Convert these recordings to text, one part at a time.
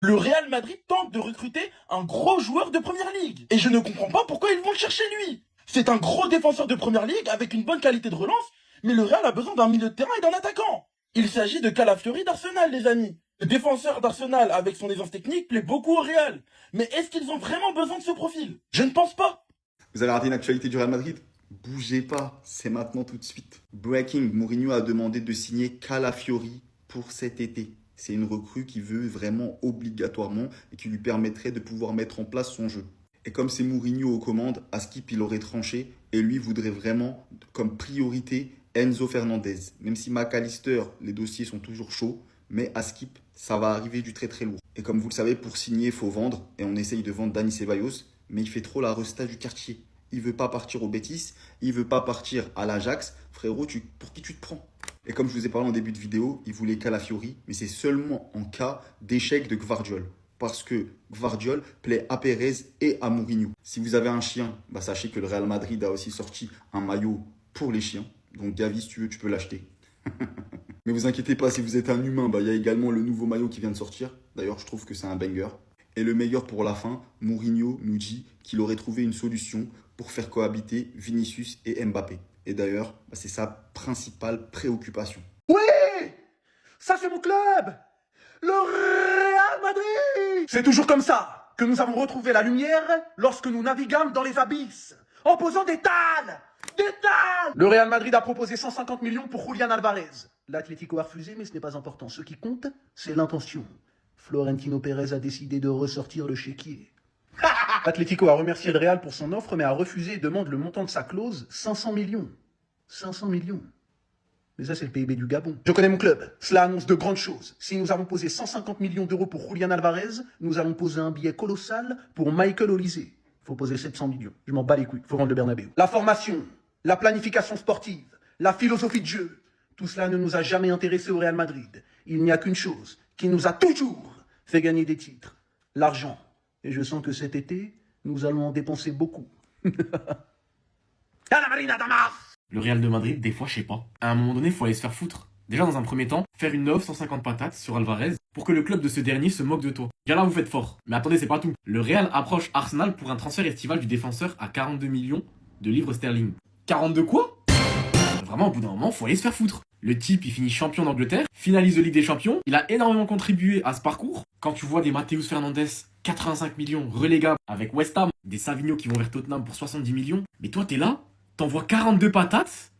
Le Real Madrid tente de recruter un gros joueur de première ligue. Et je ne comprends pas pourquoi ils vont le chercher lui. C'est un gros défenseur de première ligue avec une bonne qualité de relance, mais le Real a besoin d'un milieu de terrain et d'un attaquant. Il s'agit de Calafiori d'Arsenal, les amis. Le défenseur d'Arsenal avec son aisance technique plaît beaucoup au Real. Mais est-ce qu'ils ont vraiment besoin de ce profil? Je ne pense pas. Vous avez raté une actualité du Real Madrid? Bougez pas, c'est maintenant tout de suite. Breaking, Mourinho a demandé de signer Calafiori pour cet été. C'est une recrue qui veut vraiment obligatoirement et qui lui permettrait de pouvoir mettre en place son jeu. Et comme c'est Mourinho aux commandes, à Skip il aurait tranché et lui voudrait vraiment comme priorité Enzo Fernandez. Même si McAllister, les dossiers sont toujours chauds, mais à Skip, ça va arriver du très très lourd. Et comme vous le savez, pour signer, il faut vendre et on essaye de vendre Dani Ceballos, mais il fait trop la resta du quartier. Il veut pas partir au Betis, il veut pas partir à l'Ajax. Frérot, pour qui tu te prends? Et comme je vous ai parlé en début de vidéo, il voulait Calafiori, mais c'est seulement en cas d'échec de Gvardiol. Parce que Gvardiol plaît à Pérez et à Mourinho. Si vous avez un chien, bah sachez que le Real Madrid a aussi sorti un maillot pour les chiens. Donc Gavi, si tu veux, tu peux l'acheter. Mais vous inquiétez pas, si vous êtes un humain, bah, y a également le nouveau maillot qui vient de sortir. D'ailleurs, je trouve que c'est un banger. Et le meilleur pour la fin, Mourinho nous dit qu'il aurait trouvé une solution pour faire cohabiter Vinicius et Mbappé. Et d'ailleurs, bah, c'est sa principale préoccupation. Oui, ça c'est mon club, le Real Madrid. C'est toujours comme ça que nous avons retrouvé la lumière lorsque nous naviguâmes dans les abysses, en posant des talles. Le Real Madrid a proposé 150 millions pour Julián Alvarez. L'Atlético a refusé, mais ce n'est pas important. Ce qui compte, c'est l'intention. Florentino Pérez a décidé de ressortir le chéquier. Atlético a remercié le Real pour son offre, mais a refusé et demande le montant de sa clause, 500 millions. 500 millions. Mais ça, c'est le PIB du Gabon. Je connais mon club. Cela annonce de grandes choses. Si nous avons posé 150 millions d'euros pour Julián Alvarez, nous allons poser un billet colossal pour Michael Olise. Faut poser 700 millions. Je m'en bats les couilles. Faut rendre le Bernabéu. La formation, la planification sportive, la philosophie de jeu, tout cela ne nous a jamais intéressés au Real Madrid. Il n'y a qu'une chose qui nous a toujours fait gagner des titres. L'argent. Et je sens que cet été, nous allons en dépenser beaucoup. À la Marina Damas! Le Real de Madrid, des fois, je sais pas. À un moment donné, faut aller se faire foutre. Déjà, dans un premier temps, faire une offre 150 patates sur Alvarez pour que le club de ce dernier se moque de toi. Bien là, vous faites fort. Mais attendez, c'est pas tout. Le Real approche Arsenal pour un transfert estival du défenseur à 42 millions de livres sterling. 42 quoi? Vraiment, au bout d'un moment, faut aller se faire foutre. Le type, il finit champion d'Angleterre, finalise de Ligue des Champions, il a énormément contribué à ce parcours. Quand tu vois des Matheus Fernandes, 85 millions, relégables, avec West Ham, des Savigno qui vont vers Tottenham pour 70 millions, mais toi, t'es là, t'envoies 42 patates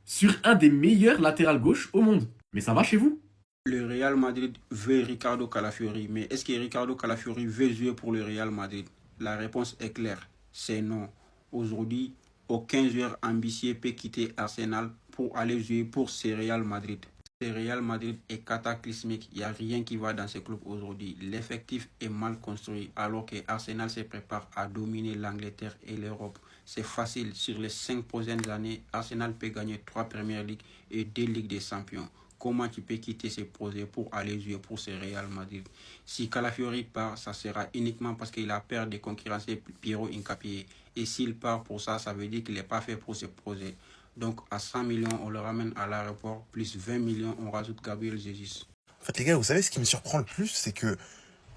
sur un des meilleurs latérales gauche au monde. Mais ça va chez vous? Le Real Madrid veut Ricardo Calafiori, mais est-ce que Ricardo Calafiori veut jouer pour le Real Madrid? La réponse est claire, c'est non. Aujourd'hui, aucun joueur ambitieux peut quitter Arsenal pour aller jouer pour ce Real Madrid. Ce Real Madrid est cataclysmique, il n'y a rien qui va dans ce club aujourd'hui. L'effectif est mal construit alors que Arsenal se prépare à dominer l'Angleterre et l'Europe. C'est facile, sur les 5 prochaines années, Arsenal peut gagner 3 Premier League et 2 Ligues des Champions. Comment tu peux quitter ce projet pour aller jouer pour ce Real Madrid? Si Calafiori part, ça sera uniquement parce qu'il a peur de concurrencer Piero Hincapié. Et s'il part pour ça, ça veut dire qu'il n'est pas fait pour ce projet. Donc à 100 millions, on le ramène à l'aéroport, plus 20 millions, on rajoute Gabriel Jesus. En fait, les gars, vous savez, ce qui me surprend le plus, c'est que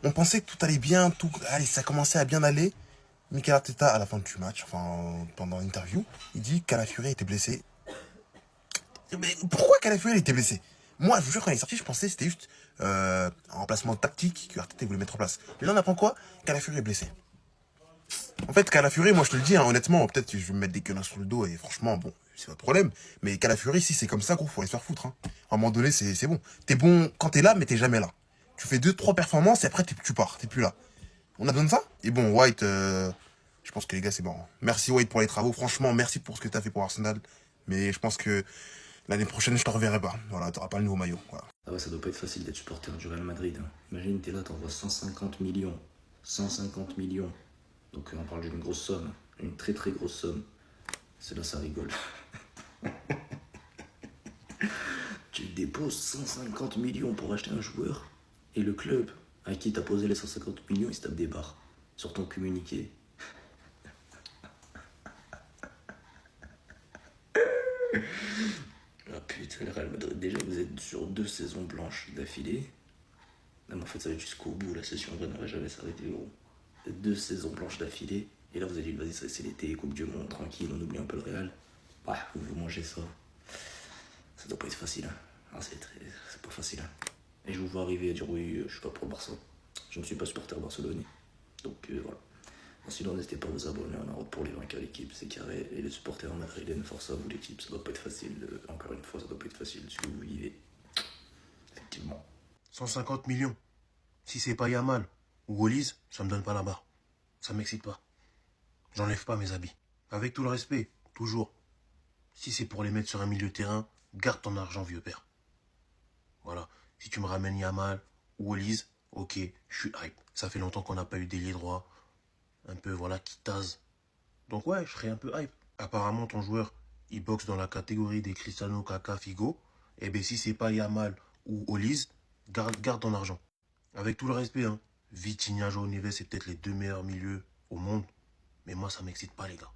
on pensait que tout allait bien, allez, ça commençait à bien aller. Mikel Arteta, à la fin du match, enfin, pendant l'interview, il dit que Calafiori était blessé. Mais pourquoi Calafiori était blessé? Moi, je vous jure, quand il est sorti, je pensais que c'était juste un remplacement tactique que Arteta voulait mettre en place. Mais là, on apprend quoi? Calafiori est blessé. En fait, Calafiori, moi, je te le dis, hein, honnêtement, peut-être que je vais me mettre des quenouilles sur le dos et franchement, bon, c'est votre problème. Mais Calafiori, si c'est comme ça, gros, faut aller se faire foutre. Hein. À un moment donné, c'est bon. T'es bon quand t'es là, mais t'es jamais là. Tu fais 2-3 performances et après, tu pars. T'es plus là. On a besoin de ça? Et bon, White, je pense que les gars, c'est bon. Merci, White, pour les travaux. Franchement, merci pour ce que t'as fait pour Arsenal. Mais je pense que l'année prochaine, je te reverrai pas. Voilà, t'auras pas le nouveau maillot. Voilà. Ah ouais, ça doit pas être facile d'être supporter du Real Madrid. Hein. Imagine, t'es là, t'envoies 150 millions. 150 millions. Donc on parle d'une grosse somme. Une très très grosse somme. C'est là, ça rigole. Tu déposes 150 millions pour acheter un joueur. Et le club à qui t'as posé les 150 millions, il se tape des barres. Sur ton communiqué. Ah putain, le Real Madrid, déjà vous êtes sur 2 saisons blanches d'affilée. Non, mais en fait, ça va être jusqu'au bout. La session vraie n'aurait jamais s'arrêter, gros. 2 saisons blanches d'affilée. Et là, vous allez dire, vas-y, c'est l'été, Coupe du Monde, tranquille, on oublie un peu le Real. Bah, vous mangez ça. Ça doit pas être facile, hein. Ah, c'est pas facile, hein. Et je vous vois arriver à dire, oui, je suis pas pour le Barça. Je ne suis pas supporter barcelonais. Donc, voilà. Sinon, n'hésitez pas à vous abonner. On a hâte pour les vainqueurs l'équipe, c'est carré. Et les supporters madrilènes, force à vous l'équipe. Ça doit pas être facile. Encore une fois, ça doit pas être facile ce que vous vivez. Effectivement. 150 millions. Si c'est pas Yamal ou Golise, ça me donne pas la barre. Ça m'excite pas. J'enlève pas mes habits. Avec tout le respect, toujours. Si c'est pour les mettre sur un milieu de terrain, garde ton argent, vieux père. Voilà. Si tu me ramènes Yamal ou Golise, ok, je suis hype. Ça fait longtemps qu'on n'a pas eu d'ailier droit. Un peu, voilà, qui tase. Donc ouais, je serais un peu hype. Apparemment, ton joueur, il boxe dans la catégorie des Cristiano, Kaka, Figo. Et ben si c'est pas Yamal ou Olise, garde ton argent. Avec tout le respect, hein. Vitinha, João Neves, c'est peut-être les 2 meilleurs milieux au monde. Mais moi, ça m'excite pas, les gars.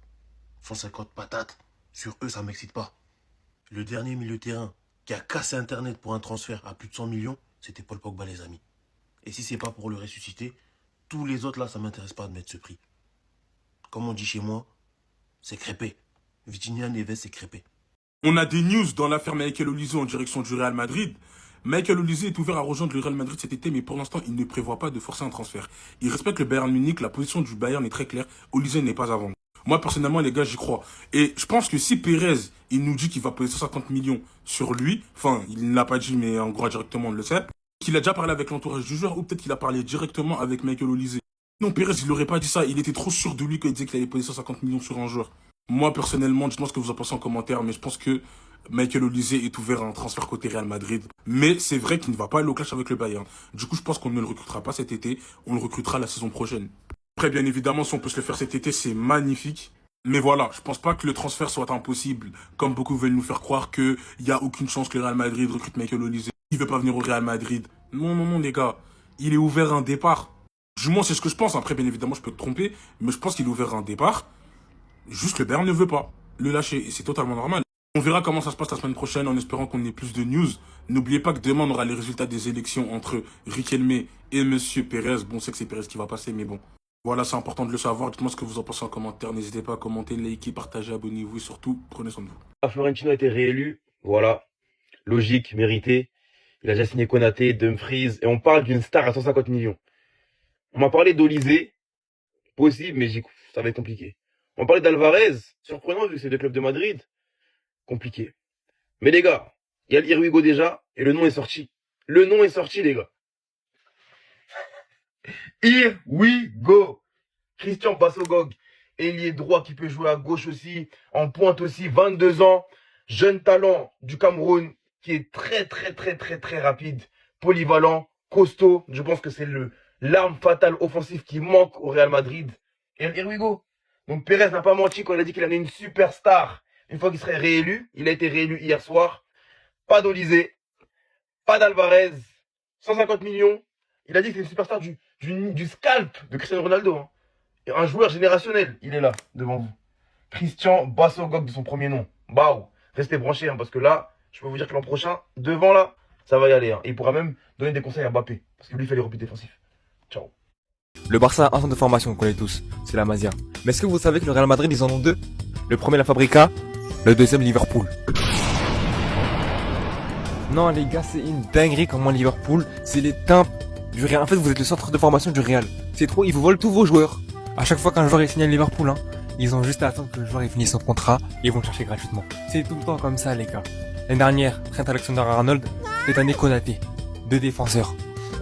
150 patates, sur eux, ça m'excite pas. Le dernier milieu de terrain qui a cassé Internet pour un transfert à plus de 100 millions, c'était Paul Pogba, les amis. Et si c'est pas pour le ressusciter, tous les autres, là, ça m'intéresse pas de mettre ce prix. Comme on dit chez moi, c'est crêpé. Vitinha, Neves, c'est crêpé. On a des news dans l'affaire Michael Olise en direction du Real Madrid. Michael Olise est ouvert à rejoindre le Real Madrid cet été, mais pour l'instant, il ne prévoit pas de forcer un transfert. Il respecte le Bayern Munich, la position du Bayern est très claire. Olise n'est pas à vendre. Moi, personnellement, les gars, j'y crois. Et je pense que si Pérez, il nous dit qu'il va poser 150 millions sur lui, enfin, il ne l'a pas dit, mais en gros, directement, on le sait, qu'il a déjà parlé avec l'entourage du joueur, ou peut-être qu'il a parlé directement avec Michael Olise. Non, Pérez, il n'aurait pas dit ça. Il était trop sûr de lui quand il disait qu'il allait poser 150 millions sur un joueur. Moi, personnellement, dites-moi ce que vous en pensez en commentaire, mais je pense que Michael Olise est ouvert à un transfert côté Real Madrid. Mais c'est vrai qu'il ne va pas aller au clash avec le Bayern. Du coup, je pense qu'on ne le recrutera pas cet été. On le recrutera la saison prochaine. Après, bien évidemment, si on peut se le faire cet été, c'est magnifique. Mais voilà, je pense pas que le transfert soit impossible. Comme beaucoup veulent nous faire croire qu'il n'y a aucune chance que le Real Madrid recrute Michael Olise. Il veut pas venir au Real Madrid. Non, non, non, les gars. Il est ouvert à un départ. Du moins, c'est ce que je pense. Après, bien évidemment, je peux te tromper. Mais je pense qu'il est ouvert à un départ. Juste le Bayern ne veut pas le lâcher. Et c'est totalement normal. On verra comment ça se passe la semaine prochaine en espérant qu'on ait plus de news. N'oubliez pas que demain, on aura les résultats des élections entre Riquelme et Monsieur Pérez. Bon, c'est que c'est Pérez qui va passer, mais bon. Voilà, c'est important de le savoir. Dites-moi ce que vous en pensez en commentaire. N'hésitez pas à commenter, liker, partager, abonnez-vous et surtout, prenez soin de vous. Florentino a été réélu. Voilà. Logique, mérité. Il a déjà signé Konaté, Dumfries. Et on parle d'une star à 150 millions. On m'a parlé d'Olise. Possible, mais ça va être compliqué. On m'a parlé d'Alvarez. Surprenant vu que c'est deux clubs de Madrid. Compliqué. Mais les gars, il y a l'Here We Go déjà. Et le nom est sorti. Le nom est sorti, les gars. Here we go. Christian Bassogog, ailier droit qui peut jouer à gauche aussi, en pointe aussi, 22 ans, jeune talent du Cameroun qui est très rapide, polyvalent, costaud. Je pense que c'est l'arme fatale offensive qui manque au Real Madrid. Et here we go. Donc Pérez n'a pas menti quand il a dit qu'il en est une superstar. Une fois qu'il serait réélu, il a été réélu hier soir. Pas d'Olise, pas d'Alvarez, 150 millions. Il a dit que c'est une superstar du scalp de Cristiano Ronaldo. Hein. Et un joueur générationnel, il est là, devant vous. Christian Bassogog de son premier nom. Baou. Restez branchés, hein, parce que là, je peux vous dire que l'an prochain, devant là, ça va y aller. Hein. Et il pourra même donner des conseils à Mbappé. Parce que lui, il fait les replis défensifs. Ciao. Le Barça a un centre de formation qu'on connaît tous, c'est la Masia. Mais est-ce que vous savez que le Real Madrid, ils en ont deux? Le premier, la Fabrica, le deuxième, Liverpool. Non les gars, c'est une dinguerie comment Liverpool, c'est les timbres du Real. En fait, vous êtes le centre de formation du Real. C'est trop, ils vous volent tous vos joueurs. À chaque fois qu'un joueur est signé à Liverpool, hein, ils ont juste à attendre que le joueur ait fini son contrat et ils vont le chercher gratuitement. C'est tout le temps comme ça les gars. L'année dernière, Trent Alexander-Arnold, cette année Konaté, deux défenseurs.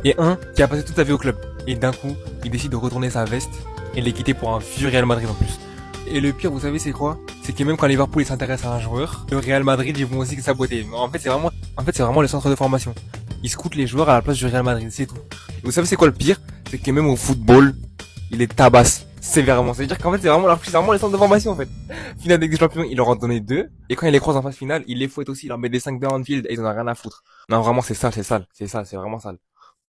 Et un qui a passé toute sa vie au club. Et d'un coup, il décide de retourner sa veste et de les quitter pour un vieux Real Madrid en plus. Et le pire, vous savez c'est quoi? C'est que même quand Liverpool s'intéresse à un joueur, le Real Madrid ils vont aussi saboter. En fait, c'est vraiment le centre de formation. Ils scoutent les joueurs à la place du Real Madrid, c'est tout. Et vous savez c'est quoi le pire? C'est que même au football, il les tabasse sévèrement. C'est-à-dire qu'en fait, c'est vraiment les centres de formation en fait. Finale des champions, il leur en donnait 2. Et quand il les croise en phase finale, il les fouette aussi, il leur met des 5 de Anfield et ils en ont rien à foutre. Non, vraiment, c'est sale, c'est vraiment sale.